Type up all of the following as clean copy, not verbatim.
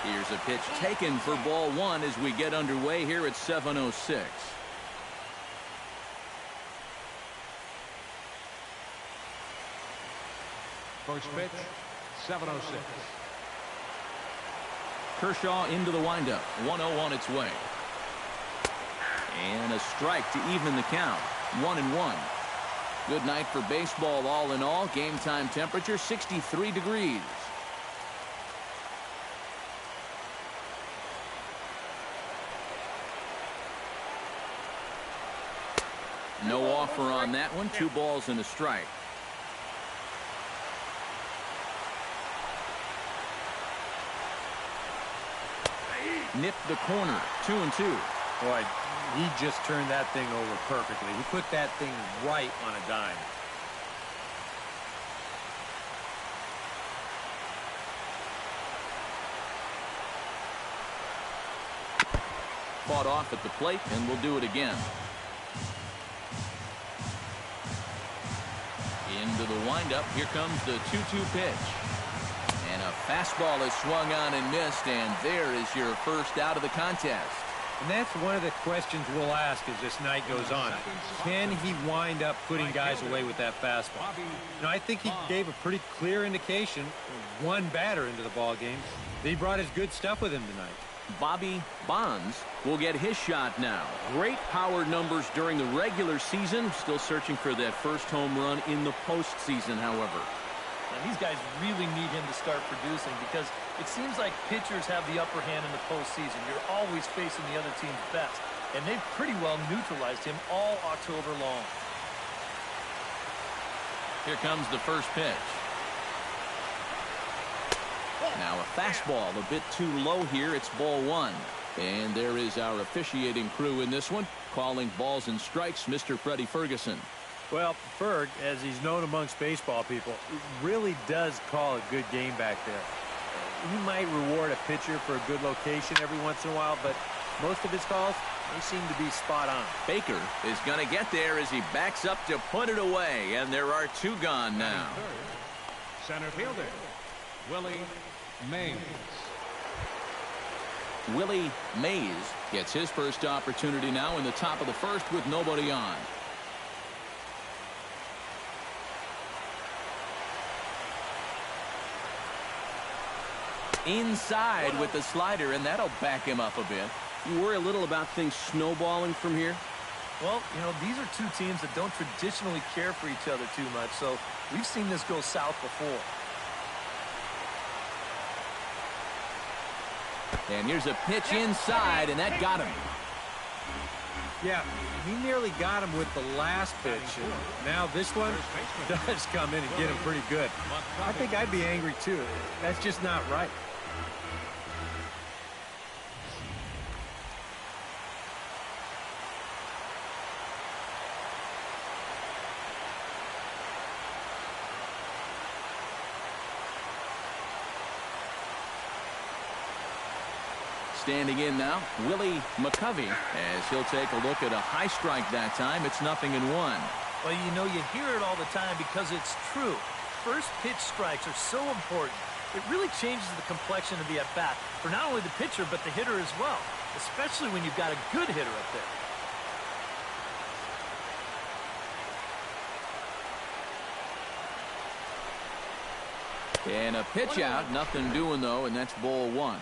Here's a pitch taken for ball one as we get underway here at 7:06. First pitch, 7:06. Kershaw into the windup. 1-0 on its way. And a strike to even the count. 1-1. Good night for baseball all in all. Game time temperature 63 degrees. No offer on that one. 2 balls and a strike. Nipped the corner. 2-2. Boy, he just turned that thing over perfectly. He put that thing right on a dime. Fought off at the plate, and we'll do it again. Into the windup. Here comes the 2-2 pitch. And a fastball is swung on and missed, and there is your first out of the contest. And that's one of the questions we'll ask as this night goes on. Can he wind up putting guys away with that fastball? I think he gave a pretty clear indication, one batter into the ball game, that he brought his good stuff with him tonight. Bobby Bonds will get his shot now. Great power numbers during the regular season. Still searching for that first home run in the postseason, however. And these guys really need him to start producing because it seems like pitchers have the upper hand in the postseason. You're always facing the other team's best. And they've pretty well neutralized him all October long. Here comes the first pitch. Now a fastball a bit too low here. It's ball one. And there is our officiating crew in this one. Calling balls and strikes, Mr. Freddie Ferguson. Well, Ferg, as he's known amongst baseball people, really does call a good game back there. He might reward a pitcher for a good location every once in a while, but most of his calls, they seem to be spot on. Baker is going to get there as he backs up to put it away, and there are 2 gone now. Center fielder, Willie Mays. Willie Mays gets his first opportunity now in the top of the first with nobody on. Inside with the slider, and that'll back him up a bit. You worry a little about things snowballing from here? Well, these are 2 teams that don't traditionally care for each other too much, so we've seen this go south before. And here's a pitch inside, and that got him. Yeah, he nearly got him with the last pitch. And now this one does come in and get him pretty good. I think I'd be angry too. That's just not right. Standing in now, Willie McCovey, as he'll take a look at a high strike that time. It's 0-1. Well, you hear it all the time because it's true. First pitch strikes are so important. It really changes the complexion of the at-bat for not only the pitcher but the hitter as well, especially when you've got a good hitter up there. And a pitch out, nothing doing though, and that's ball one.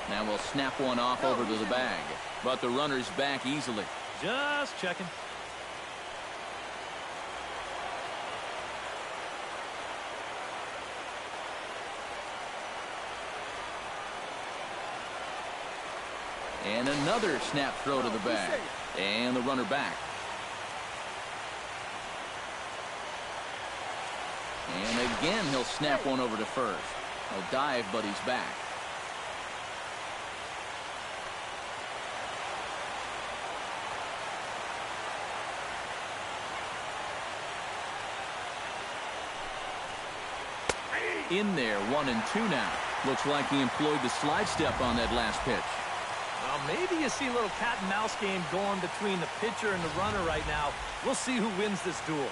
Now we'll snap one off over to the bag, but the runner's back easily. Just checking. And another snap throw to the bag, and the runner back. And again he'll snap one over to first. He'll dive, but he's back. In there, 1-2 now. Looks like he employed the slide step on that last pitch. Well, maybe you see a little cat and mouse game going between the pitcher and the runner right now. We'll see who wins this duel.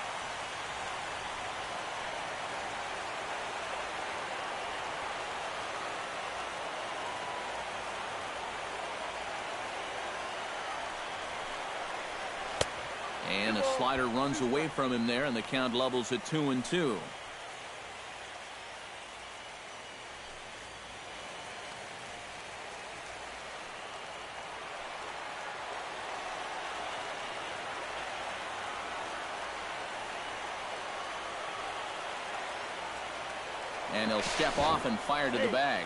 And a slider runs away from him there, and the count levels at 2-2. And he'll step off and fire to the bag.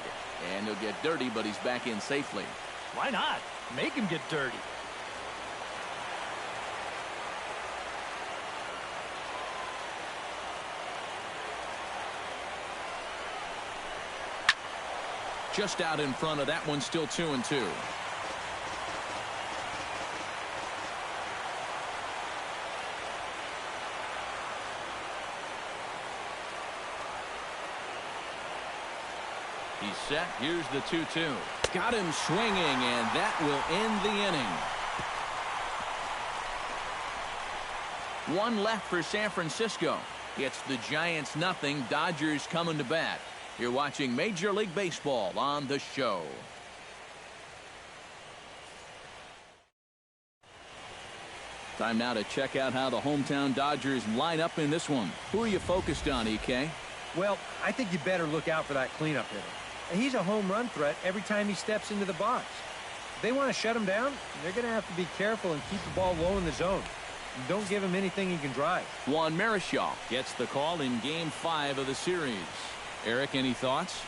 And he'll get dirty, but he's back in safely. Why not? Make him get dirty. Just out in front of that one, still 2-2. He's set. Here's the 2-2. Got him swinging, and that will end the inning. One left for San Francisco. It's the Giants 0, Dodgers coming to bat. You're watching Major League Baseball on The Show. Time now to check out how the hometown Dodgers line up in this one. Who are you focused on, EK? Well, I think you better look out for that cleanup hitter. He's a home run threat every time he steps into the box. If they want to shut him down, they're going to have to be careful and keep the ball low in the zone. And don't give him anything he can drive. Juan Marichal gets the call in Game 5 of the series. Eric, any thoughts?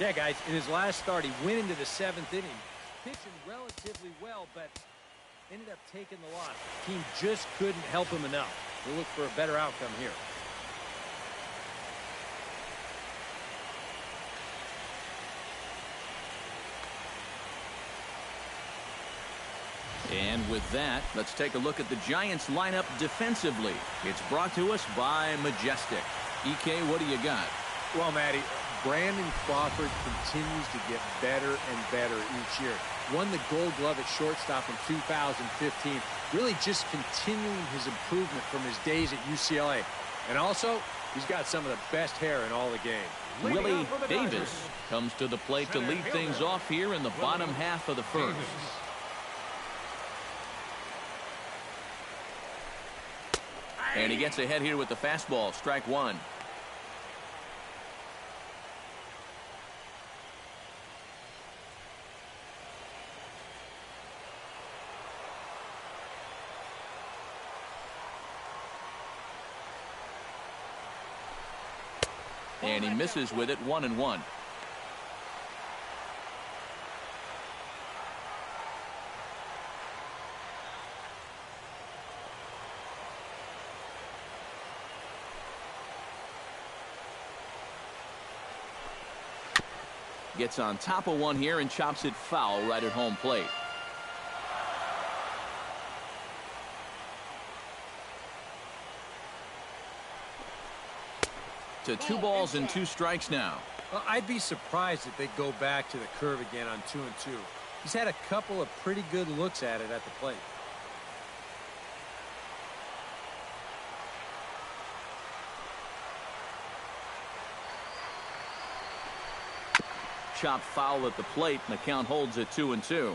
Yeah, guys, in his last start, he went into the 7th inning, pitching relatively well, but ended up taking the loss. The team just couldn't help him enough. We'll look for a better outcome here. And with that, let's take a look at the Giants lineup defensively. It's brought to us by Majestic. EK, what do you got? Well, Matty, Brandon Crawford continues to get better and better each year. Won the Gold Glove at shortstop in 2015. Really just continuing his improvement from his days at UCLA. And also, he's got some of the best hair in all the game. Willie Davis comes to the plate to lead things off here in the bottom half of the first. And he gets ahead here with the fastball. Strike one. And he misses with it, 1-1. Gets on top of one here and chops it foul right at home plate. To 2 balls and 2 strikes now. Well, I'd be surprised if they go back to the curve again on 2-2. He's had a couple of pretty good looks at it at the plate. Chopped foul at the plate, and the count holds at 2-2.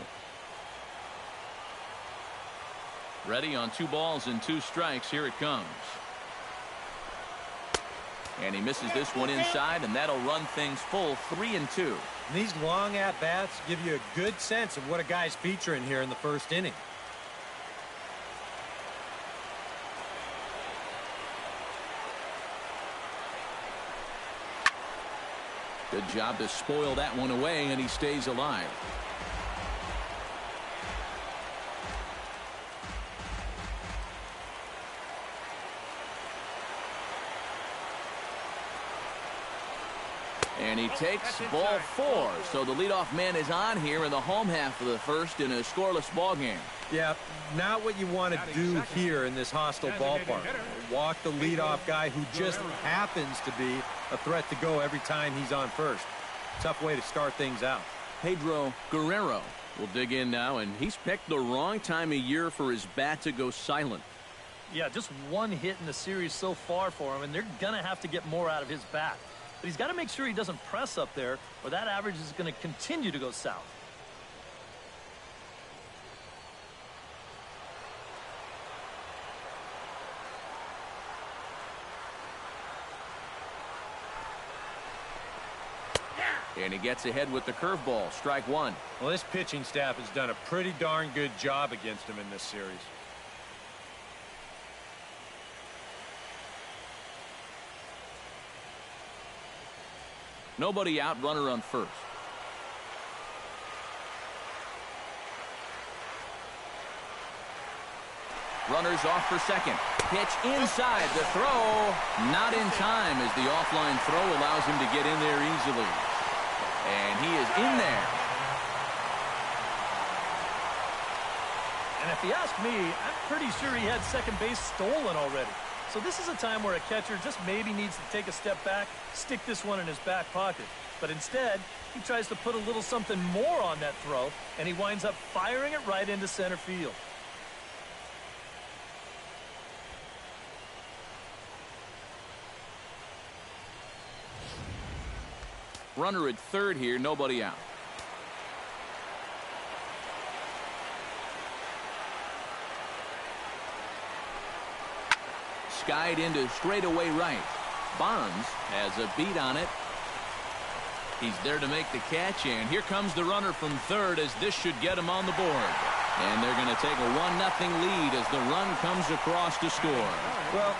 Ready on 2 balls and 2 strikes. Here it comes. And he misses this one inside, and that'll run things full 3-2. These long at-bats give you a good sense of what a guy's featuring here in the first inning. Good job to spoil that one away, and he stays alive. And he takes ball 4. So the leadoff man is on here in the home half of the first in a scoreless ball game. Yeah, not what you want to do here in this hostile ballpark. Walk the leadoff guy who just happens to be a threat to go every time he's on first. Tough way to start things out. Pedro Guerrero will dig in now, and he's picked the wrong time of year for his bat to go silent. Yeah, just one hit in the series so far for him, and they're going to have to get more out of his bat. But he's got to make sure he doesn't press up there, or that average is going to continue to go south. And he gets ahead with the curveball. Strike one. Well, this pitching staff has done a pretty darn good job against him in this series. Nobody out, runner on first. Runners off for second. Pitch inside. The throw not in time as the offline throw allows him to get in there easily. And he is in there. And if you ask me, I'm pretty sure he had second base stolen already. So this is a time where a catcher just maybe needs to take a step back, stick this one in his back pocket. But instead, he tries to put a little something more on that throw, and he winds up firing it right into center field. Runner at third here, nobody out. Skied into straightaway right. Bonds has a beat on it. He's there to make the catch, and here comes the runner from third as this should get him on the board. And they're going to take a 1-0 lead as the run comes across to score. Well,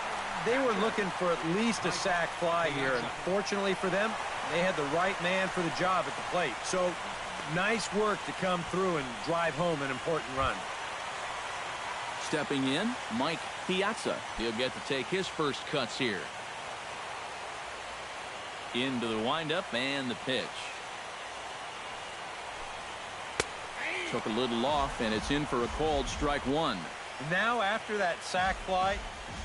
they were looking for at least a sac fly here, and fortunately for them, they had the right man for the job at the plate. So, nice work to come through and drive home an important run. Stepping in, Mike Piazza. He'll get to take his first cuts here. Into the windup and the pitch. Took a little off, and it's in for a called strike one. Now, after that sac fly,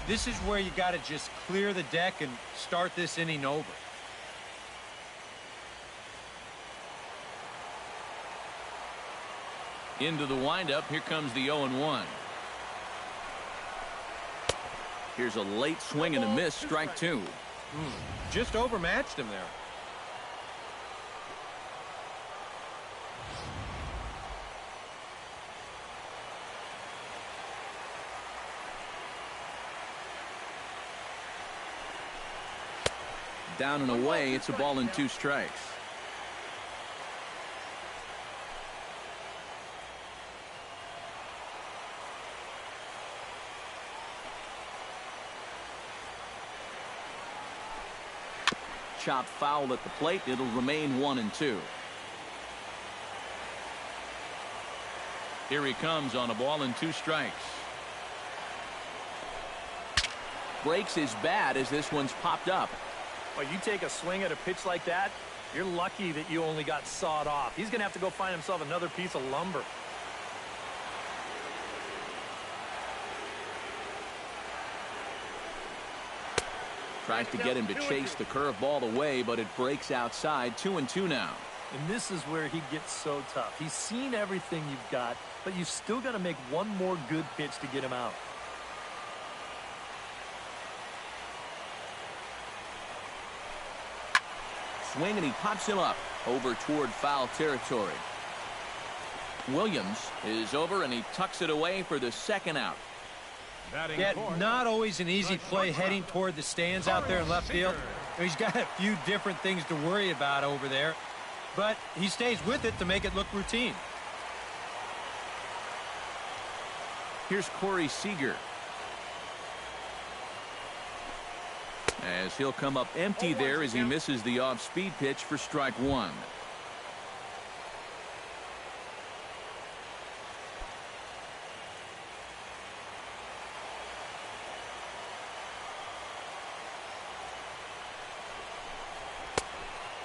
this is where you got to just clear the deck and start this inning over. Into the windup. Here comes the 0-1. Here's a late swing and a miss. Strike two. Just overmatched him there. Down and away. It's a ball and 2 strikes. Chop foul at the plate. It'll remain 1-2. Here he comes on a ball and 2 strikes. Breaks his bat as this one's popped up. Well, you take a swing at a pitch like that, you're lucky that you only got sawed off. He's going to have to go find himself another piece of lumber. Tries to get him to chase the curveball away, but it breaks outside. 2-2 now. And this is where he gets so tough. He's seen everything you've got, but you've still got to make one more good pitch to get him out. Swing, and he pops him up over toward foul territory. Williams is over, and he tucks it away for the second out. Yeah, not always an easy play heading toward the stands out there in left field. He's got a few different things to worry about over there, but he stays with it to make it look routine. Here's Corey Seager. As he'll come up empty there as he misses the off-speed pitch for strike one.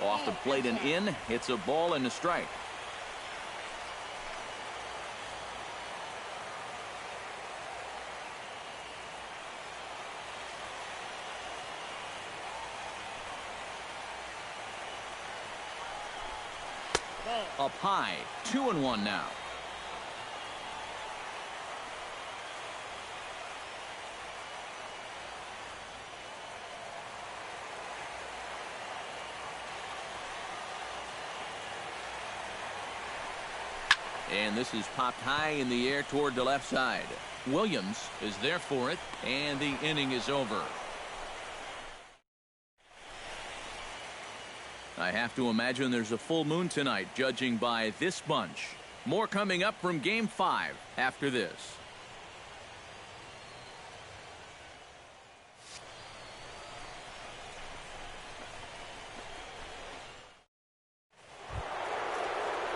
Off the plate and in. It's a ball and a strike. Up high, 2-1 now. And this is popped high in the air toward the left side. Williams is there for it, and the inning is over. I have to imagine there's a full moon tonight, judging by this bunch. More coming up from Game 5 after this.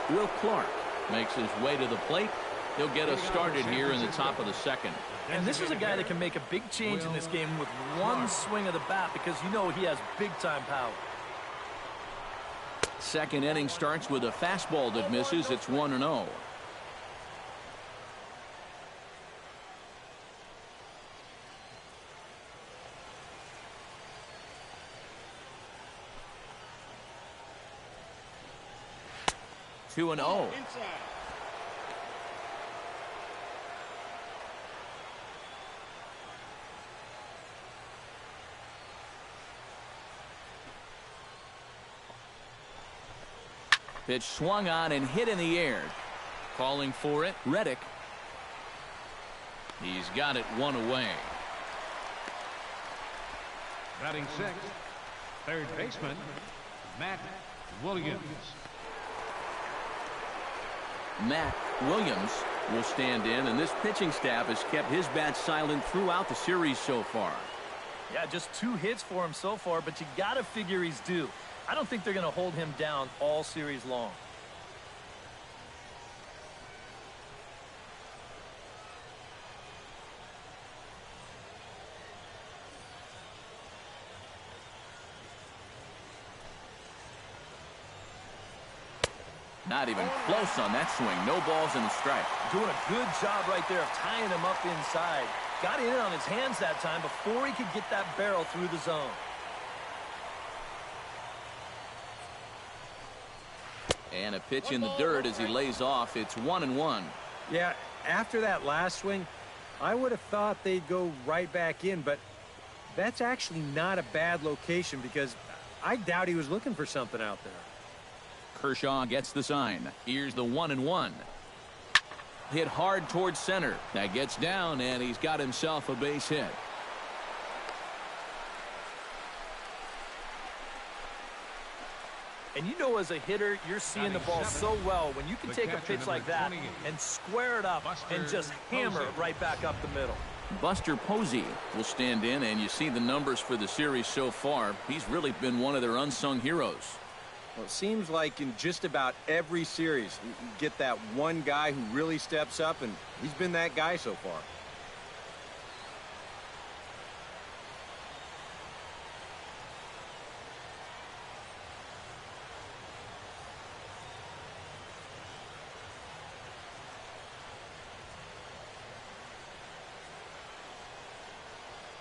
Will Clark makes his way to the plate. He'll get us started here in the top of the second. And this is a guy that can make a big change in this game with one swing of the bat, because you know he has big-time power. Second inning starts with a fastball that misses. It's 1-0. Two and 0. Pitch swung on and hit in the air. Calling for it, Reddick. He's got it one away. Batting sixth, third baseman, Matt Williams. Matt Williams will stand in, and this pitching staff has kept his bat silent throughout the series so far. Yeah, just 2 hits for him so far, but you got to figure he's due. I don't think they're going to hold him down all series long. Not even close on that swing. No balls and a strike. Doing a good job right there of tying him up inside. Got it in on his hands that time before he could get that barrel through the zone. And a pitch in the dirt as he lays off. It's 1-1. Yeah, after that last swing, I would have thought they'd go right back in, but that's actually not a bad location because I doubt he was looking for something out there. Kershaw gets the sign. Here's the 1-1. Hit hard towards center. That gets down, and he's got himself a base hit. And you know, as a hitter, you're seeing the ball so well when you can take a pitch like that and square it up and just hammer it right back up the middle. Buster Posey will stand in, and you see the numbers for the series so far. He's really been one of their unsung heroes. Well, it seems like in just about every series, you get that one guy who really steps up, and he's been that guy so far.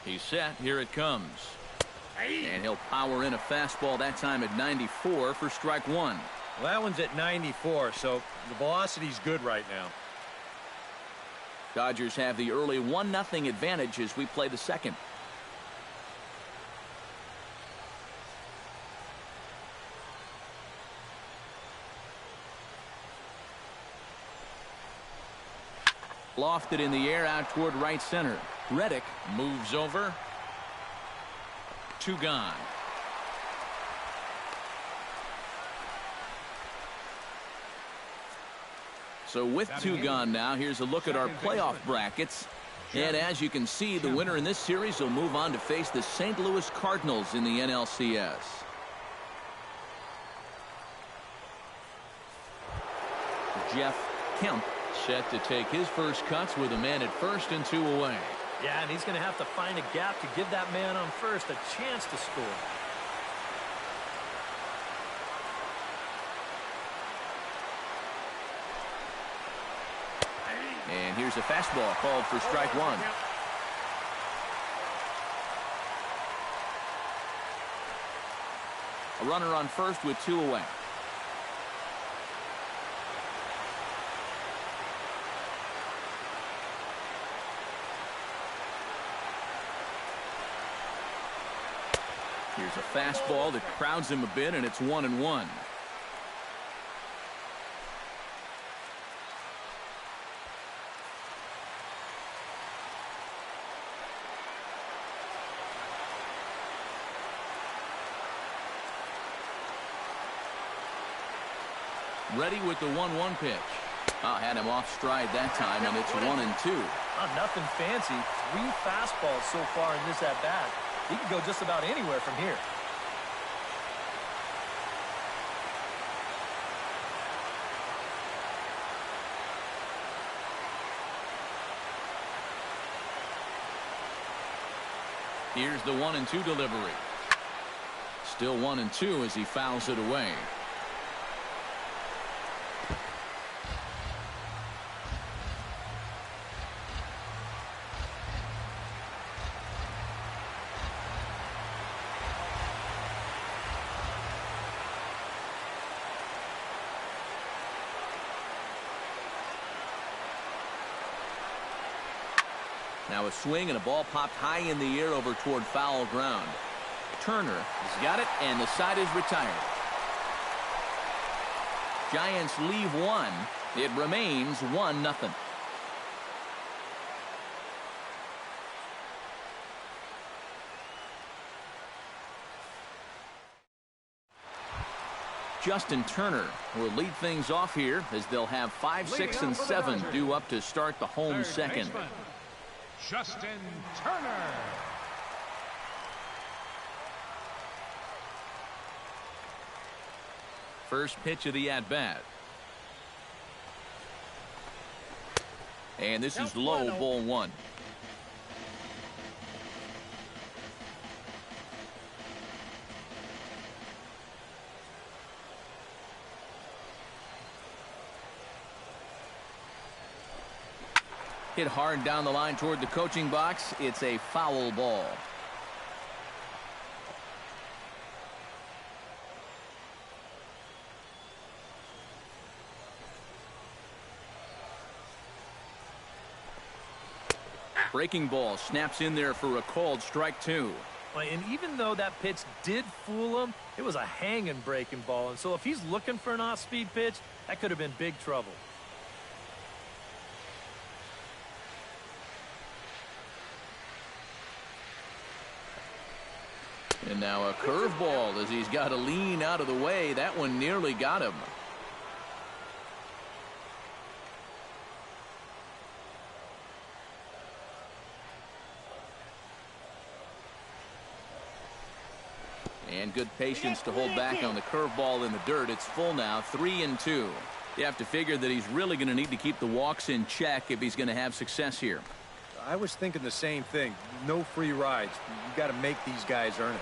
He's set. Here it comes. And he'll power in a fastball that time at 94 for strike one. Well, that one's at 94, so the velocity's good right now. Dodgers have the early 1-0 advantage as we play the second. Lofted in the air out toward right center. Reddick moves over. 2 gone. So with 2 gone now, here's a look at our playoff brackets. And as you can see, the winner in this series will move on to face the St. Louis Cardinals in the NLCS. Jeff Kemp set to take his first cuts with a man at first and 2 away. Yeah, and he's going to have to find a gap to give that man on first a chance to score. And here's a fastball called for strike one. A runner on first with 2 away. Here's a fastball that crowds him a bit, and it's 1-1. Ready with the 1-1 pitch. Had him off stride that time, and it's 1-2. Nothing fancy. 3 fastballs so far in this at-bat. He can go just about anywhere from here. Here's the 1-2 delivery. Still 1-2 as he fouls it away. Now a swing and a ball popped high in the air over toward foul ground. Turner has got it, and the side is retired. Giants leave 1. It remains 1-0. Justin Turner will lead things off here as they'll have 5, 6, and 7 due up to start the home second. Justin Turner. First pitch of the at-bat. And this is low, ball 1. Hit hard down the line toward the coaching box. It's a foul ball. Breaking ball snaps in there for a called strike 2. And even though that pitch did fool him, it was a hanging breaking ball. And so if he's looking for an off-speed pitch, that could have been big trouble. And now a curveball as he's got to lean out of the way. That one nearly got him. And good patience to hold back on the curveball in the dirt. It's full now, 3-2. You have to figure that he's really going to need to keep the walks in check if he's going to have success here. I was thinking the same thing. No free rides. You got to make these guys earn it.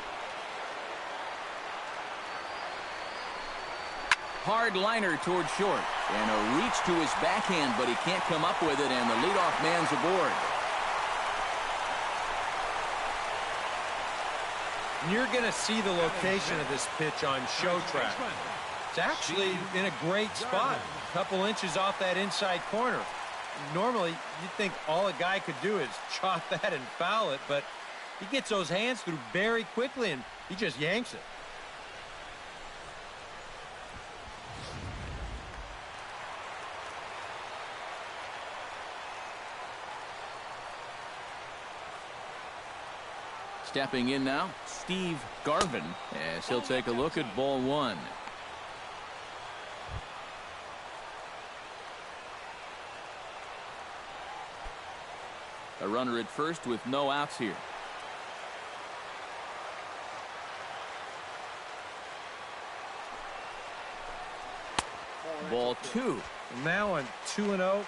Hard liner toward short. And a reach to his backhand, but he can't come up with it, and the leadoff man's aboard. You're going to see the location of this pitch on show track. It's actually in a great spot. A couple inches off that inside corner. Normally, you'd think all a guy could do is chop that and foul it, but he gets those hands through very quickly, and he just yanks it. Stepping in now, Steve Garvin, as he'll take a look at ball 1. A runner at first with no outs here. Ball 2. Now on 2-0, we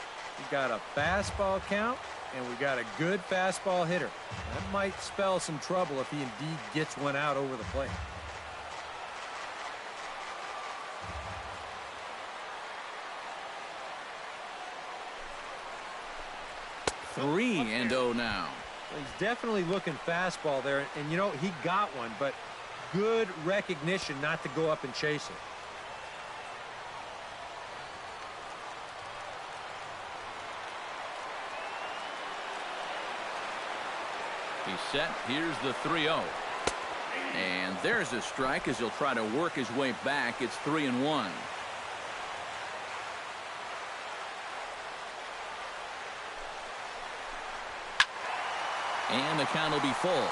got a fastball count, and we got a good fastball hitter. That might spell some trouble if he indeed gets one out over the plate. Three and 0 now. He's definitely looking fastball there, and you know, he got one, but good recognition not to go up and chase it. He's set. Here's the 3-0. And there's a strike as he'll try to work his way back. It's 3-1. And the count will be full.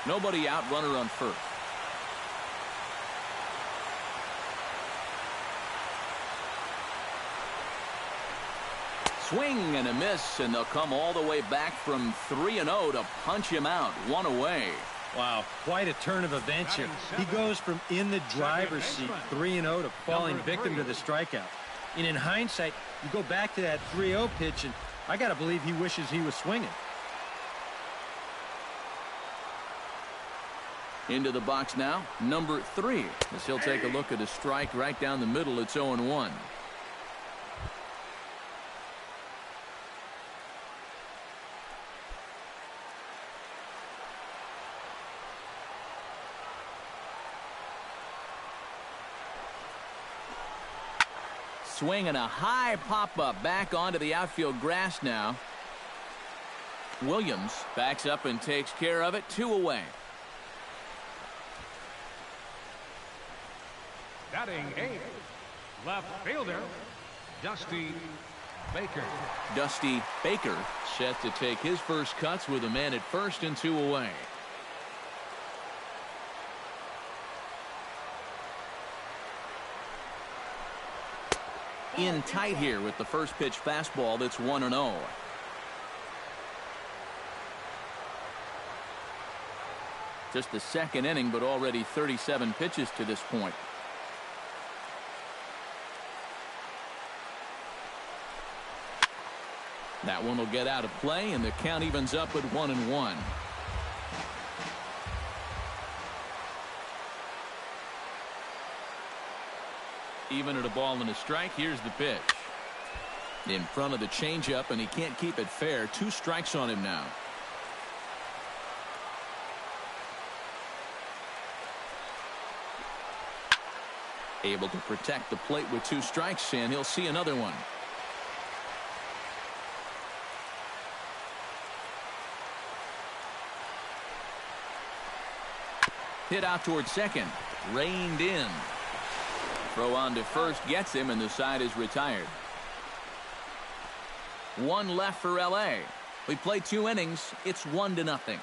Nobody out, runner on first. Swing and a miss, and they'll come all the way back from 3-0 to punch him out. One away. Wow, quite a turn of events here. He goes from in the driver's seat, 3-0, to falling victim to the strikeout. And in hindsight, you go back to that 3-0 pitch, and I got to believe he wishes he was swinging. Into the box now, number 3, as he'll take a look at a strike right down the middle. It's 0-1. Swing and a high pop-up back onto the outfield grass now. Williams backs up and takes care of it. 2 away. Batting 8th, left fielder, Dusty Baker. Dusty Baker set to take his first cuts with a man at first and 2 away. In tight here with the first pitch fastball. That's 1-0. Just the second inning, but already 37 pitches to this point. That one will get out of play, and the count evens up at 1-1. Even at a ball and a strike, here's the pitch. In front of the changeup, and he can't keep it fair. 2 strikes on him now. Able to protect the plate with 2 strikes, and he'll see another one. Hit out towards second. Reined in. Throw on to first gets him, and the side is retired. 1 left for L.A. We play 2 innings. It's 1-0.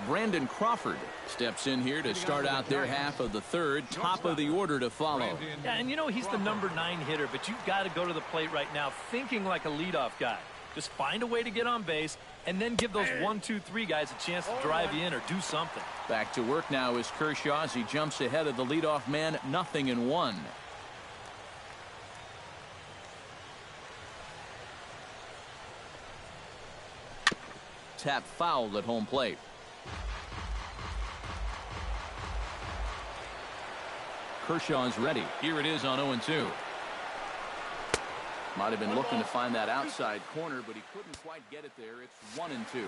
Brandon Crawford steps in here to start out their half of the third. Top of the order to follow. Yeah, and you know he's the number 9 hitter, but you've got to go to the plate right now thinking like a leadoff guy. Just find a way to get on base and then give those 1, 2, 3 guys a chance to drive you in or do something. Back to work now is Kershaw as he jumps ahead of the leadoff man. 0-1. Tap fouled at home plate. Kershaw's ready. Here it is on 0-2. Might have been looking to find that outside corner, but he couldn't quite get it there. It's 1-2.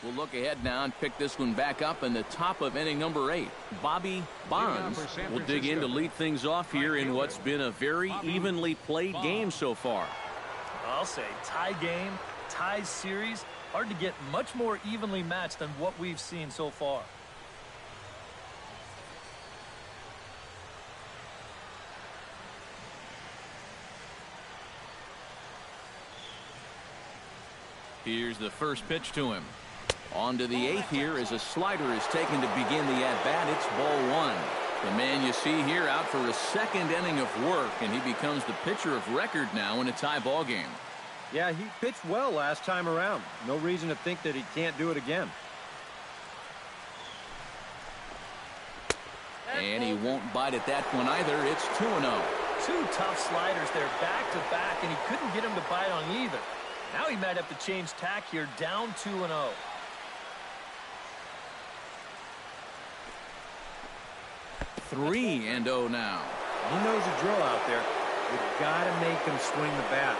We'll look ahead now and pick this one back up in the top of inning number 8. Bobby Bonds will dig in to lead things off here in what's been a very evenly played game so far. I'll say tie game, tie series. Hard to get much more evenly matched than what we've seen so far. Here's the first pitch to him. On to the 8th here as a slider is taken to begin the at-bat. It's ball 1. The man you see here out for a second inning of work, and he becomes the pitcher of record now in a tie ball game. Yeah, he pitched well last time around. No reason to think that he can't do it again. And he won't bite at that one either. It's 2-0. Two tough sliders there back to back, and he couldn't get him to bite on either. Now he might have to change tack here, down 2-0. Three and 0 now. He knows the drill out there. You've got to make him swing the bat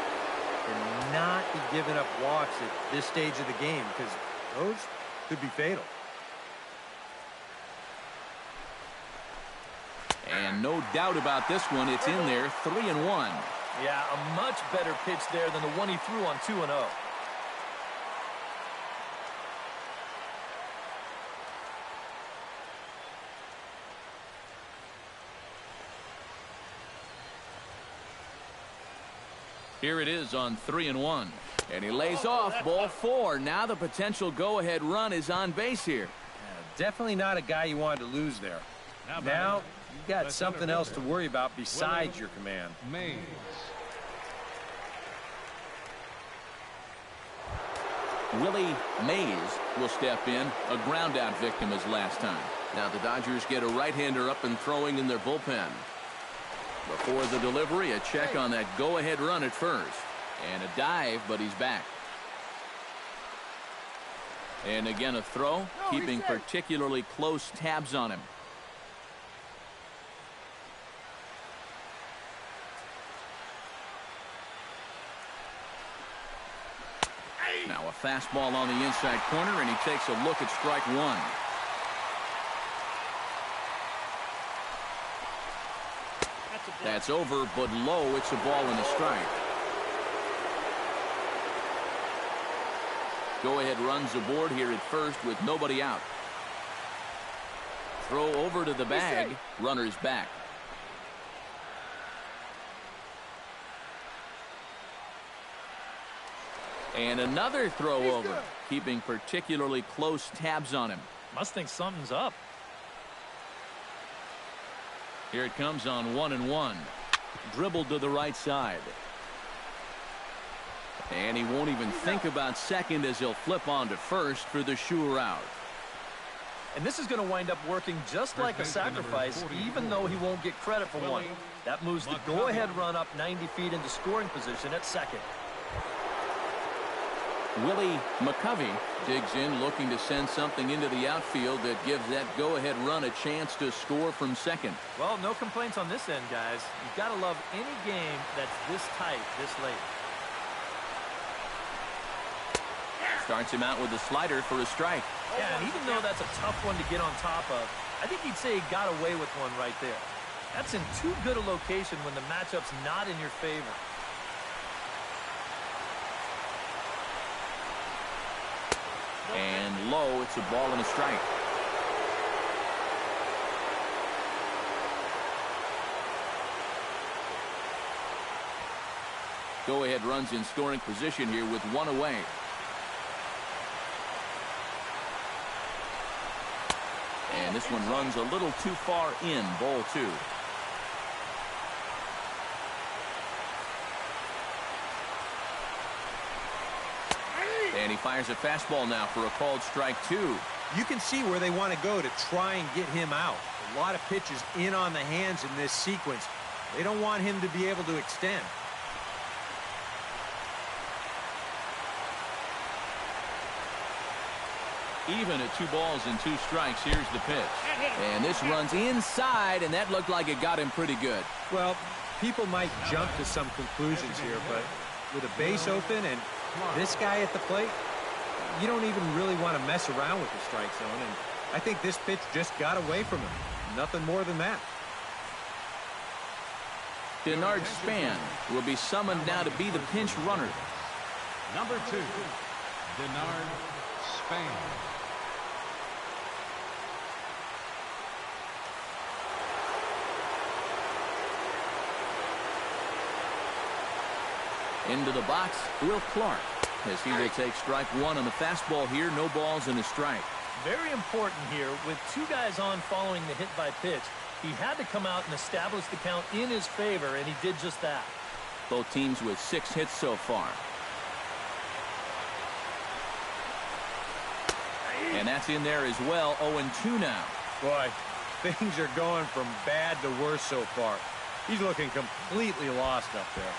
and not be giving up walks at this stage of the game, because those could be fatal. And no doubt about this one. It's in there. 3-1. Yeah, a much better pitch there than the one he threw on 2-0. Here it is on 3-1. And he lays off ball 4. Now the potential go-ahead run is on base here. Definitely not a guy you wanted to lose there. Now you got something else to worry about besides your command. Mays. Willie Mays will step in, a ground-out victim as last time. Now the Dodgers get a right-hander up and throwing in their bullpen. Before the delivery, a check on that go-ahead run at first. And a dive, but he's back. And again a throw, keeping particularly close tabs on him. Now a fastball on the inside corner, and he takes a look at strike 1. That's over, but low. It's a ball and a strike. Go-ahead runs aboard here at first with nobody out. Throw over to the bag. Runner's back. And another throw over, keeping particularly close tabs on him. Must think something's up. Here it comes on 1-1. Dribbled to the right side. And he won't even think about second as he'll flip on to first for the sure out. And this is going to wind up working just like a sacrifice, even though he won't get credit for one. That moves the go-ahead run up 90 feet into scoring position at second. Willie McCovey digs in, looking to send something into the outfield that gives that go-ahead run a chance to score from second. Well, no complaints on this end, guys. You've got to love any game that's this tight, this late. Starts him out with a slider for a strike. Yeah, and even though that's a tough one to get on top of, I think he'd say he got away with one right there. That's in too good a location when the matchup's not in your favor. And low, it's a ball and a strike. Go-ahead runs in scoring position here with one away. And this one runs a little too far in, ball 2. And he fires a fastball now for a called strike 2. You can see where they want to go to try and get him out. A lot of pitches in on the hands in this sequence. They don't want him to be able to extend. Even at 2 balls and 2 strikes, here's the pitch. And this runs inside, and that looked like it got him pretty good. Well, people might jump to some conclusions here, but with a base open and this guy at the plate, you don't even really want to mess around with the strike zone, and I think this pitch just got away from him. Nothing more than that. Denard Span will be summoned now to be the pinch runner. Number 2, Denard Span. Into the box, Will Clark, as he will take strike one on the fastball here. No balls and a strike. Very important here. With 2 guys on following the hit by pitch, he had to come out and establish the count in his favor, and he did just that. Both teams with 6 hits so far. And that's in there as well. 0-2 now. Boy, things are going from bad to worse so far. He's looking completely lost up there.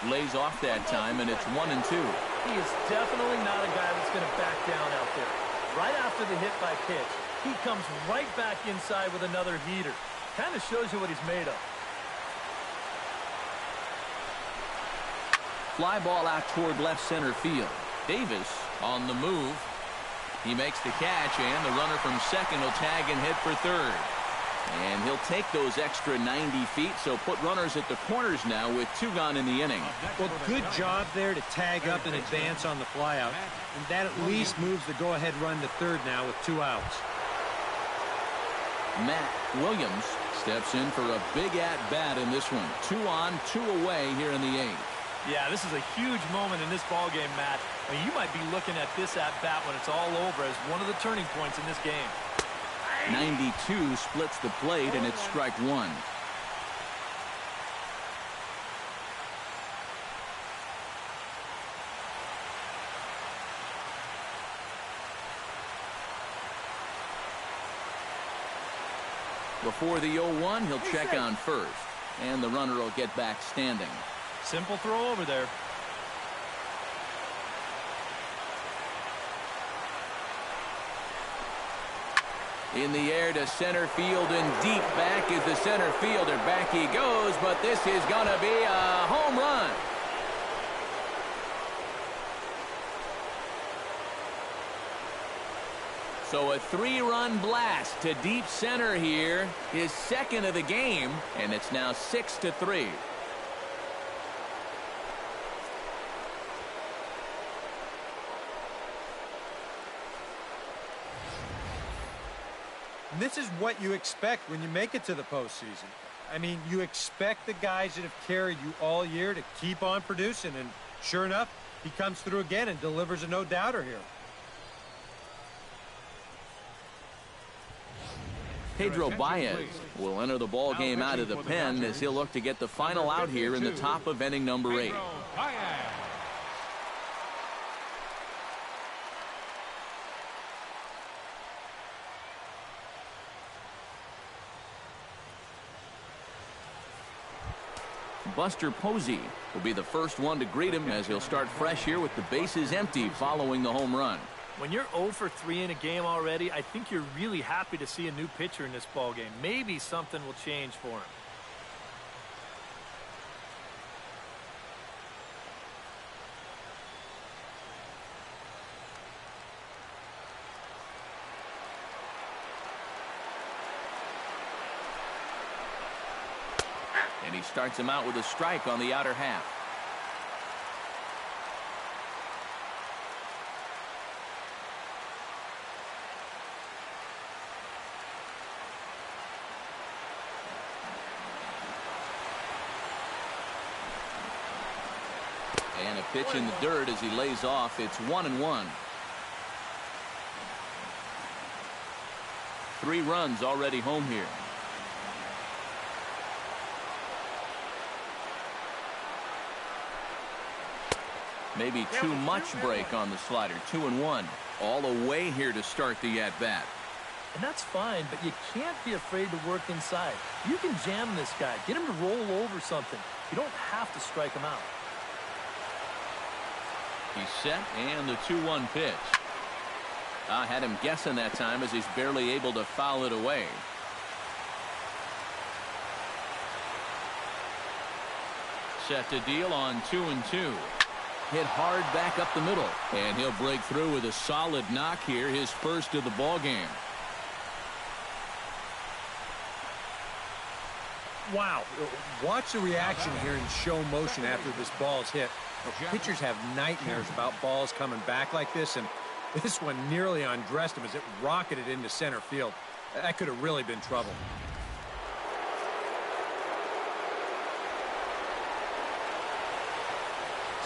Lays off that time, and it's 1-2. He is definitely not a guy that's going to back down out there. Right after the hit by pitch, he comes right back inside with another heater. Kind of shows you what he's made of. Fly ball out toward left center field. Davis on the move. He makes the catch, and the runner from second will tag and head for third. And he'll take those extra 90 feet, so put runners at the corners now with 2 gone in the inning. Well, good job there to tag up and advance on the flyout. And that at least moves the go-ahead run to third now with 2 outs. Matt Williams steps in for a big at-bat in this one. 2 on, 2 away here in the 8th. Yeah, this is a huge moment in this ballgame, Matt. I mean, you might be looking at this at-bat when it's all over as one of the turning points in this game. 92 splits the plate, and it's strike 1. Before the 0-1, he'll check on first, and the runner will get back standing. Simple throw over there. In the air to center field, and deep back is the center fielder. Back he goes, but this is going to be a home run. So a 3-run blast to deep center here. His second of the game, and it's now 6-3. And this is what you expect when you make it to the postseason. I mean, you expect the guys that have carried you all year to keep on producing, and sure enough, he comes through again and delivers a no-doubter here. Pedro Baez will enter the ball game out of the pen as he'll look to get the final out here in the top of inning number 8. Buster Posey will be the first one to greet him as he'll start fresh here with the bases empty following the home run. When you're 0 for 3 in a game already, I think you're really happy to see a new pitcher in this ballgame. Maybe something will change for him. And he starts him out with a strike on the outer half. And a pitch in the dirt as he lays off. It's 1-1. 3 runs already home here. Maybe too much break on the slider. 2-1. All away here to start the at-bat. And that's fine, but you can't be afraid to work inside. You can jam this guy. Get him to roll over something. You don't have to strike him out. He's set, and the 2-1 pitch. I had him guessing that time as he's barely able to foul it away. set to deal on 2-2. Hit hard back up the middle, and he'll break through with a solid knock here, his first of the ball game. Wow. Watch the reaction here in show motion after this ball is hit. Pitchers have nightmares about balls coming back like this, and this one nearly undressed him as it rocketed into center field. That could have really been trouble.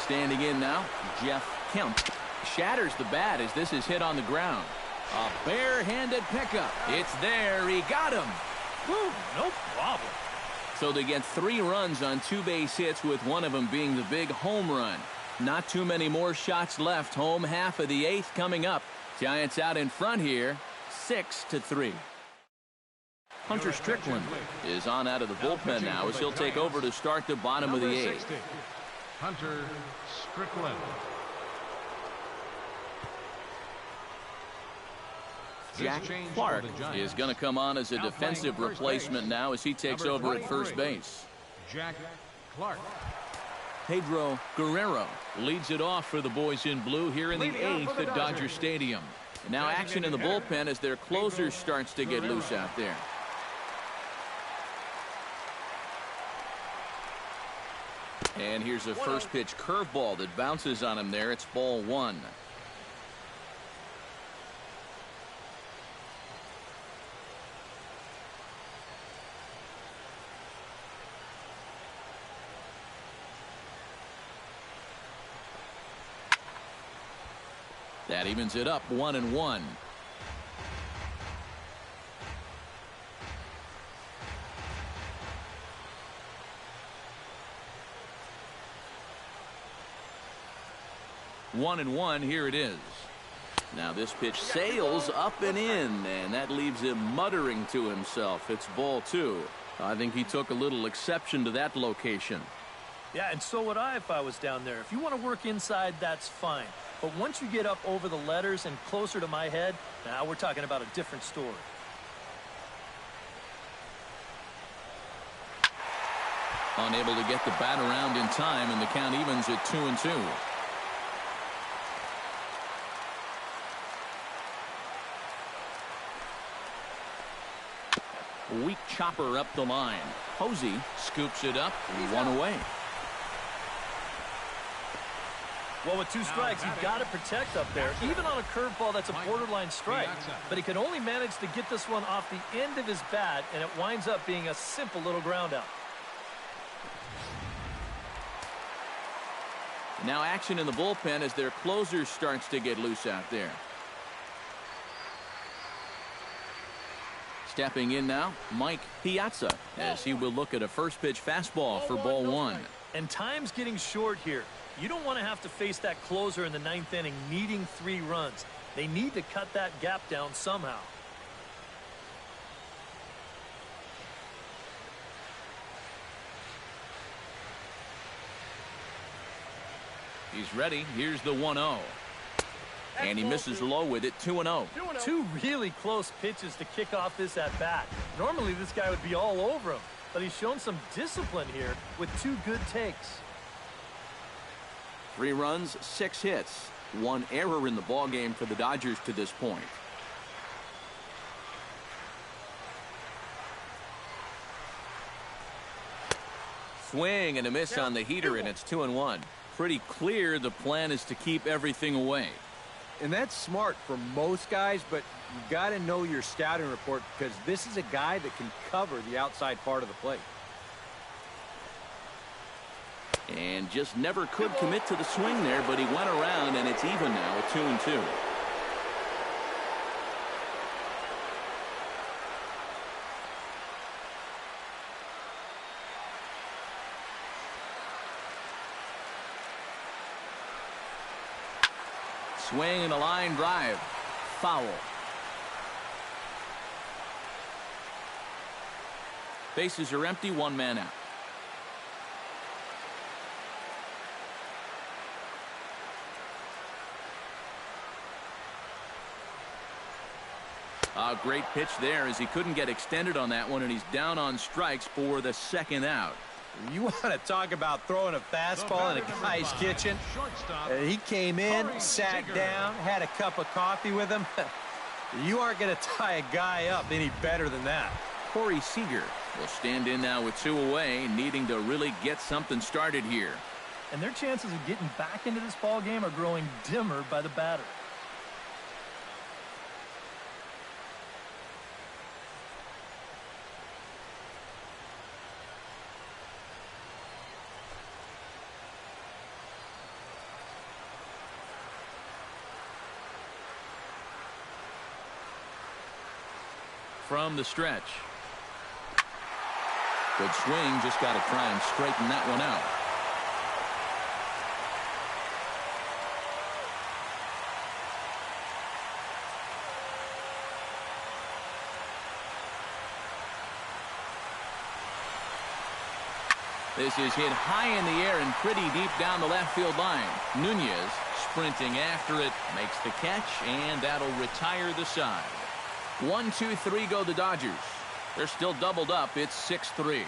Standing in now, Jeff Kemp shatters the bat as this is hit on the ground. A bare-handed pickup. It's there. He got him. Woo, no problem. So they get 3 runs on 2 base hits, with one of them being the big home run. Not too many more shots left. Home half of the 8th coming up. Giants out in front here, 6-3. Hunter Strickland is on out of the bullpen now as he'll take over to start the bottom of the 8th. Hunter Strickland. Jack Clark is going to come on as a defensive replacement now as he takes over at first base. Jack Clark. Pedro Guerrero leads it off for the boys in blue here in the 8th at Dodger Stadium. And now action in the bullpen as their closer starts to get loose out there. And here's a first pitch curveball that bounces on him there. It's ball 1. That evens it up 1-1. One and one, here it is. Now this pitch sails up and in, and that leaves him muttering to himself. It's ball 2. I think he took a little exception to that location. Yeah, and so would I if I was down there. If you want to work inside, that's fine. But once you get up over the letters and closer to my head, now we're talking about a different story. Unable to get the bat around in time, and the count evens at 2-2. Weak chopper up the line. Posey scoops it up, 1 away. Well, with 2 strikes, you've got to protect up there, even on a curveball that's a borderline strike. But he can only manage to get this one off the end of his bat, and it winds up being a simple little ground out. Now action in the bullpen as their closer starts to get loose out there. Stepping in now, Mike Piazza, as he will look at a first pitch fastball for ball 1. And time's getting short here. You don't want to have to face that closer in the 9th inning needing 3 runs. They need to cut that gap down somehow. He's ready. Here's the 1-0. And he misses low with it, 2-0. 2 really close pitches to kick off this at-bat. Normally this guy would be all over him, but he's shown some discipline here with 2 good takes. 3 runs, 6 hits. 1 error in the ballgame for the Dodgers to this point. Swing and a miss on the heater, and it's 2-1. Pretty clear the plan is to keep everything away. And that's smart for most guys, but you got to know your scouting report because this is a guy that can cover the outside part of the plate. And just never could commit to the swing there, but he went around, and it's even now at 2-2. Swing and a line drive. Foul. Bases are empty, 1 man out. A great pitch there as he couldn't get extended on that one, and he's down on strikes for the 2nd out. You want to talk about throwing a fastball in a guy's kitchen? He came in, sat down, had a cup of coffee with him. You aren't going to tie a guy up any better than that. Corey Seager will stand in now with 2 away, needing to really get something started here. And their chances of getting back into this ball game are growing dimmer by the batter. From the stretch. Good swing, just got to try and straighten that one out. This is hit high in the air and pretty deep down the left field line. Nunez sprinting after it, makes the catch, and that'll retire the side. 1, 2, 3 go the Dodgers. They're still doubled up. It's 6-3.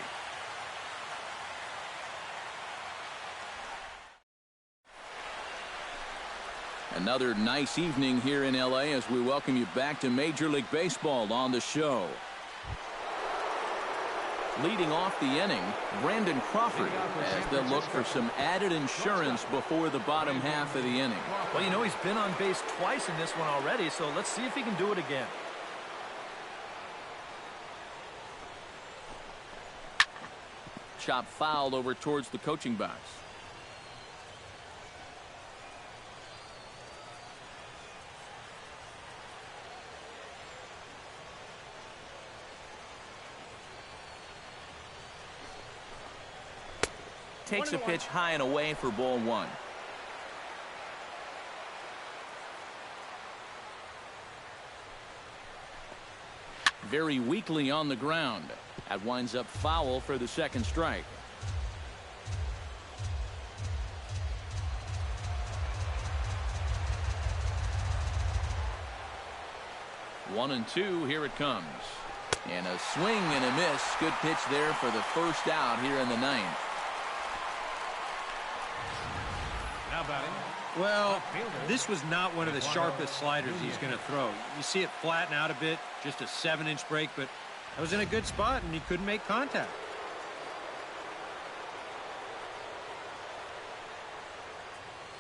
Another nice evening here in LA as we welcome you back to Major League Baseball on the show. Leading off the inning, Brandon Crawford, as they look for some added insurance before the bottom half of the inning. Well, you know, he's been on base twice in this one already, so let's see if he can do it again. Chop foul over towards the coaching box. Takes a pitch high and away for ball 1. Very weakly on the ground. That winds up foul for the second strike. One and two, here it comes. And a swing and a miss. Good pitch there for the first out here in the 9th. Now batting. Well, this was not one of the sharpest sliders he's going to throw. You see it flatten out a bit, just a 7-inch break, but that was in a good spot, and he couldn't make contact.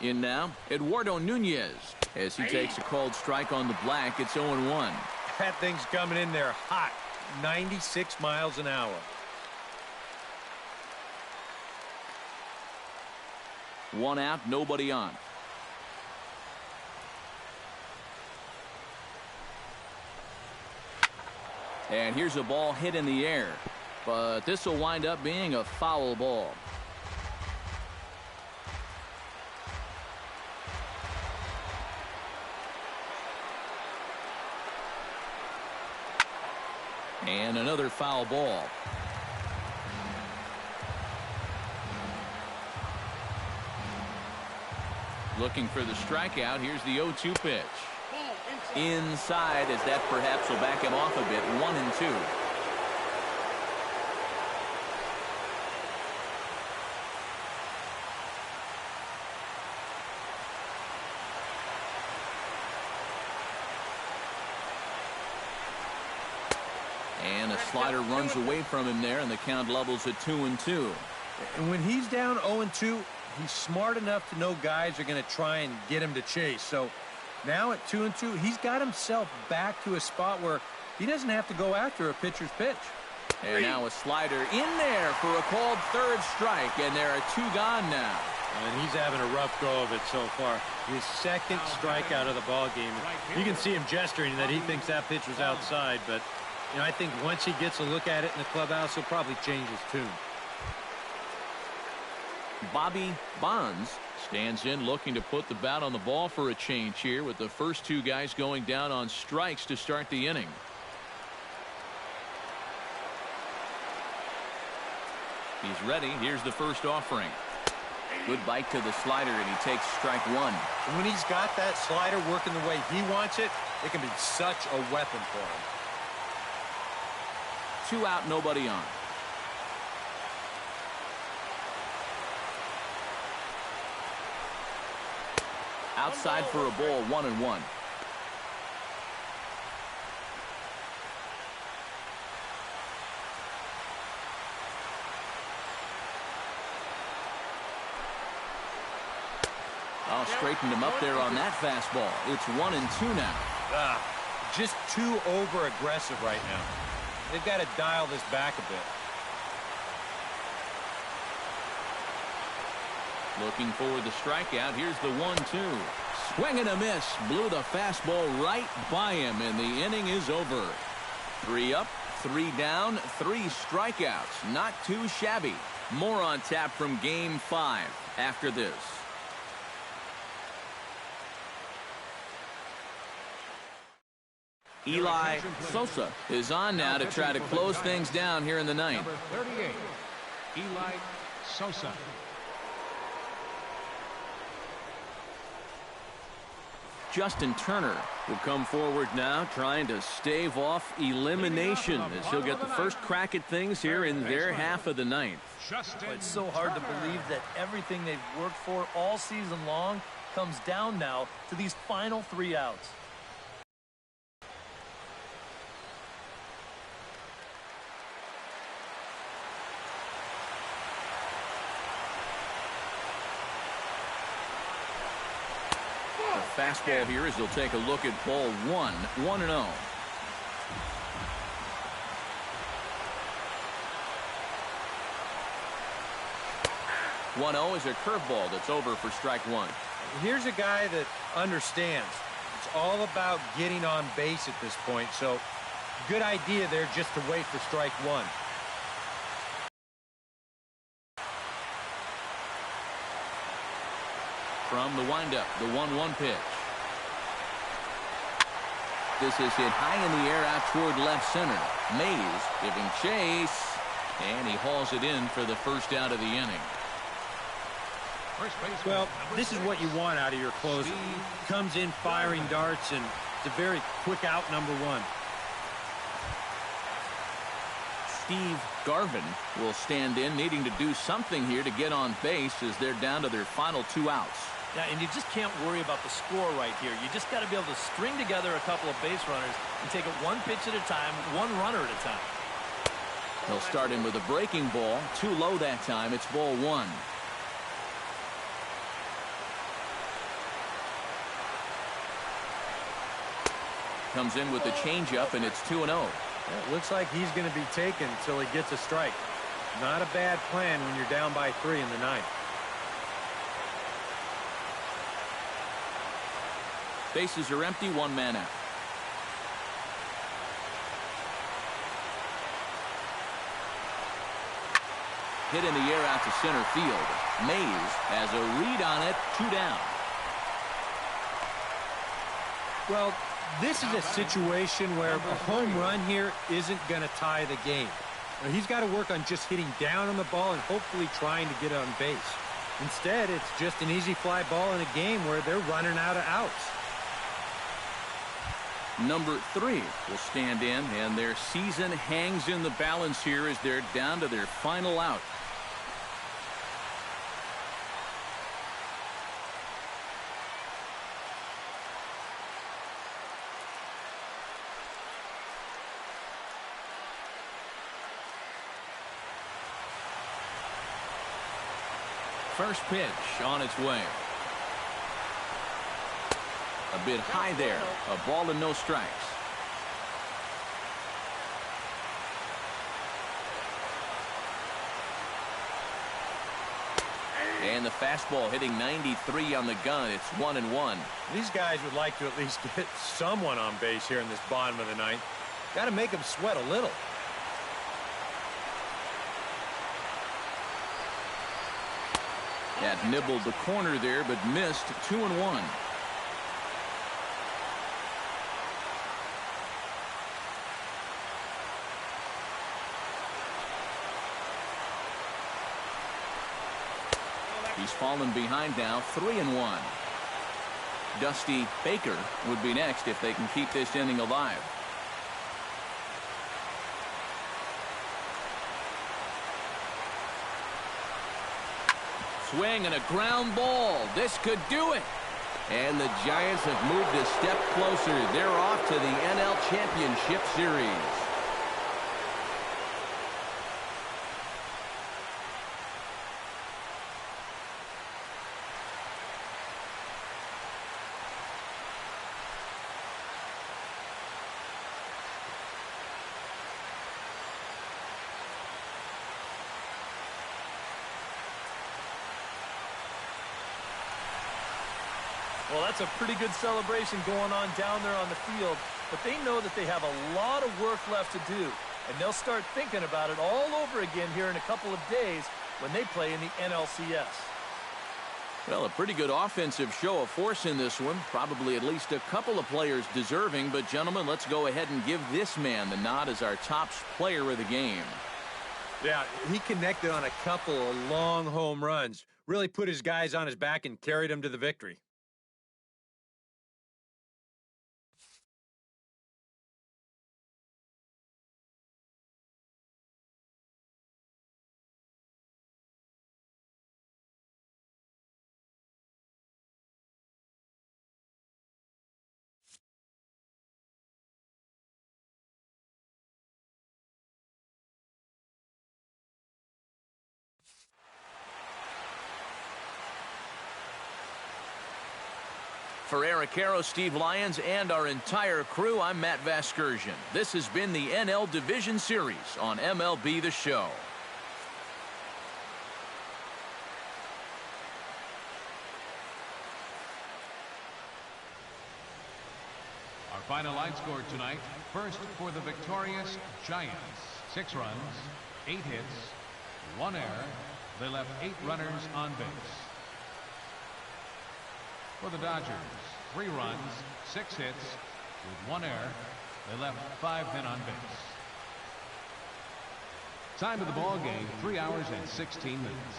In now, Eduardo Nunez, as he takes a called strike on the black. It's 0-1. That thing's coming in there hot, 96 miles an hour. One out, nobody on. And here's a ball hit in the air, but this will wind up being a foul ball. And another foul ball. Looking for the strikeout. Here's the 0-2 pitch. Inside, as that perhaps will back him off a bit. 1-2. And a slider runs away from him there, and the count levels at 2-2. And when he's down 0-2, he's smart enough to know guys are going to try and get him to chase. So now at 2-2, he's got himself back to a spot where he doesn't have to go after a pitcher's pitch. And now a slider in there for a called third strike, and there are 2 gone now. And he's having a rough go of it so far. His second strikeout of the ball game. You can see him gesturing that he thinks that pitch was outside, but you know, I think once he gets a look at it in the clubhouse, he'll probably change his tune. Bobby Bonds stands in, looking to put the bat on the ball for a change here, with the first 2 guys going down on strikes to start the inning. He's ready. Here's the first offering. Good bite to the slider, and he takes strike 1. And when he's got that slider working the way he wants it, it can be such a weapon for him. 2 out, nobody on. outside for a ball, 1-1. Oh, straightened him up there on that fastball. It's 1-2 now. Just too over-aggressive right now. They've got to dial this back a bit. Looking for the strikeout. Here's the 1-2. Swing and a miss. Blew the fastball right by him, and the inning is over. 3 up, 3 down, 3 strikeouts. Not too shabby. More on tap from Game 5 after this. Eli Sosa is on now to try to close things down here in the ninth. Number 38, Eli Sosa. Justin Turner will come forward now, trying to stave off elimination as he'll get the first crack at things here in their half of the ninth. It's so hard to believe that everything they've worked for all season long comes down now to these final 3 outs. Fastball here as they'll take a look at ball 1, 1-0. Is a curveball that's over for strike 1. Here's a guy that understands. It's all about getting on base at this point, so good idea there just to wait for strike 1. From the windup, the 1-1 pitch. This is hit high in the air out toward left center. Mays giving chase, and he hauls it in for the first out of the inning. Well, this is what you want out of your closer. Comes in firing darts, and it's a very quick out, number 1. Steve Garvin will stand in, needing to do something here to get on base as they're down to their final 2 outs. Yeah, and you just can't worry about the score right here. You just got to be able to string together a couple of base runners and take it 1 pitch at a time, 1 runner at a time. He'll start in with a breaking ball. Too low that time. It's ball 1. Comes in with the changeup, and it's 2-0. Yeah, it looks like he's going to be taken until he gets a strike. Not a bad plan when you're down by 3 in the ninth. Bases are empty, 1 man out. Hit in the air out to center field. Mays has a read on it, 2 down. Well, this is a situation where a home run here isn't going to tie the game. He's got to work on just hitting down on the ball and hopefully trying to get on base. Instead, it's just an easy fly ball in a game where they're running out of outs. Number 3 will stand in, and their season hangs in the balance here as they're down to their final out. First pitch on its way. A bit high there. A ball and no strikes. And the fastball hitting 93 on the gun. It's 1-1. These guys would like to at least get someone on base here in this bottom of the ninth. Got to make them sweat a little. That nibbled the corner there, but missed. 2-1. He's fallen behind now, 3-1. Dusty Baker would be next if they can keep this inning alive. Swing and a ground ball. This could do it. And the Giants have moved a step closer. They're off to the NL Championship Series. Well, that's a pretty good celebration going on down there on the field, but they know that they have a lot of work left to do, and they'll start thinking about it all over again here in a couple of days when they play in the NLCS. Well, a pretty good offensive show of force in this one. Probably at least a couple of players deserving, but gentlemen, let's go ahead and give this man the nod as our top player of the game. Yeah, he connected on a couple of long home runs, really put his guys on his back and carried them to the victory. For Eric Harrow, Steve Lyons, and our entire crew, I'm Matt Vasgersian. This has been the NL Division Series on MLB The Show. Our final line score tonight. First for the victorious Giants. 6 runs, 8 hits, 1 error. They left 8 runners on base. For the Dodgers, 3 runs, 6 hits, with 1 error. They left 5 men on base. Time of the ball game, 3 hours and 16 minutes.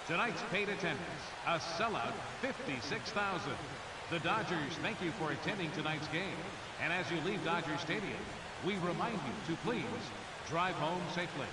Tonight's paid attendance, a sellout 56,000. The Dodgers thank you for attending tonight's game. And as you leave Dodger Stadium, we remind you to please drive home safely.